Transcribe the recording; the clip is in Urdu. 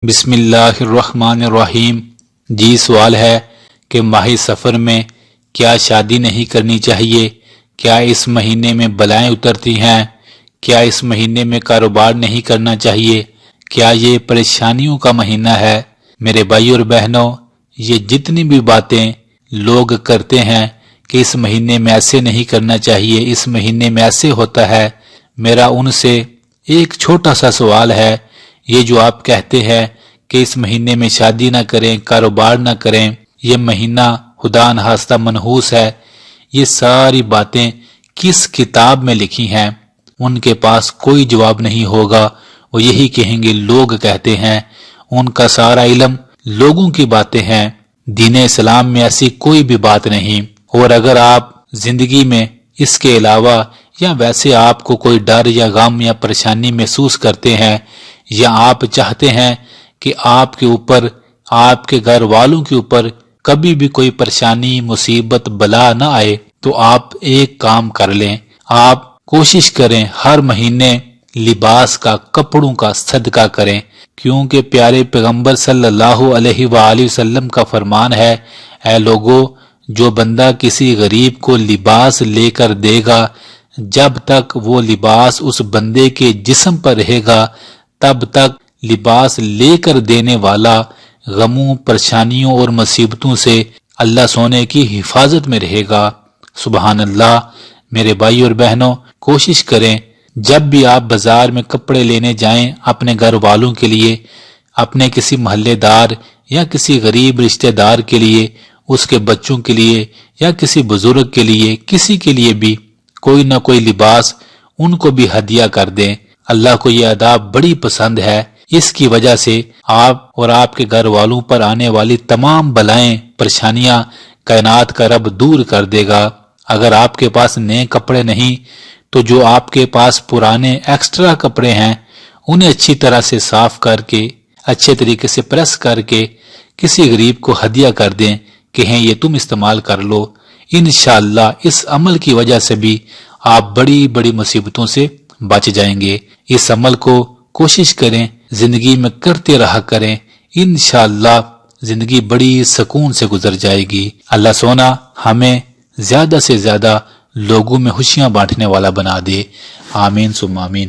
بسم اللہ الرحمن الرحیم۔ جی سوال ہے کہ ماہ سفر میں کیا شادی نہیں کرنی چاہیے؟ کیا اس مہینے میں بلائیں اترتی ہیں؟ کیا اس مہینے میں کاروبار نہیں کرنا چاہیے؟ کیا یہ پریشانیوں کا مہینہ ہے؟ میرے بھائی اور بہنوں، یہ جتنی بھی باتیں لوگ کرتے ہیں کہ اس مہینے میں ایسے نہیں کرنا چاہیے، اس مہینے میں ایسے ہوتا ہے، میرا ان سے ایک چھوٹا سا سوال ہے، یہ جو آپ کہتے ہیں کہ اس مہینے میں شادی نہ کریں، کاروبار نہ کریں، یہ مہینہ خدا نخواستہ منحوس ہے، یہ ساری باتیں کس کتاب میں لکھی ہیں؟ ان کے پاس کوئی جواب نہیں ہوگا، وہ یہی کہیں گے لوگ کہتے ہیں، ان کا سارا علم لوگوں کی باتیں ہیں، دین اسلام میں ایسی کوئی بھی بات نہیں۔ اور اگر آپ زندگی میں اس کے علاوہ یا ویسے آپ کو کوئی ڈر یا غم یا پریشانی محسوس کرتے ہیں، یا آپ چاہتے ہیں کہ آپ کے اوپر، آپ کے گھر والوں کے اوپر کبھی بھی کوئی پریشانی، مصیبت، بلا نہ آئے، تو آپ ایک کام کر لیں، آپ کوشش کریں ہر مہینے لباس کا، کپڑوں کا صدقہ کریں، کیونکہ پیارے پیغمبر صلی اللہ علیہ وآلہ وسلم کا فرمان ہے، اے لوگو، جو بندہ کسی غریب کو لباس لے کر دے گا، جب تک وہ لباس اس بندے کے جسم پر رہے گا، تب تک لباس لے کر دینے والا غموں، پریشانیوں اور مصیبتوں سے اللہ سونے کی حفاظت میں رہے گا۔ سبحان اللہ۔ میرے بھائی اور بہنوں، کوشش کریں جب بھی آپ بازار میں کپڑے لینے جائیں اپنے گھر والوں کے لیے، اپنے کسی محلے دار یا کسی غریب رشتہ دار کے لیے، اس کے بچوں کے لیے یا کسی بزرگ کے لیے، کسی کے لیے بھی کوئی نہ کوئی لباس ان کو بھی ہدیہ کر دیں۔ اللہ کو یہ آداب بڑی پسند ہے، اس کی وجہ سے آپ اور آپ کے گھر والوں پر آنے والی تمام بلائیں، پریشانیاں کائنات کا رب دور کر دے گا۔ اگر آپ کے پاس نئے کپڑے نہیں تو جو آپ کے پاس پرانے ایکسٹرا کپڑے ہیں انہیں اچھی طرح سے صاف کر کے، اچھے طریقے سے پریس کر کے کسی غریب کو ہدیہ کر دیں کہ ہیں یہ تم استعمال کر لو۔ انشاءاللہ اس عمل کی وجہ سے بھی آپ بڑی بڑی مصیبتوں سے بچ جائیں گے۔ اس عمل کو کوشش کریں، زندگی میں کرتے رہا کریں، انشاءاللہ زندگی بڑی سکون سے گزر جائے گی۔ اللہ سونا ہمیں زیادہ سے زیادہ لوگوں میں خوشیاں بانٹنے والا بنا دے۔ آمین ثم آمین۔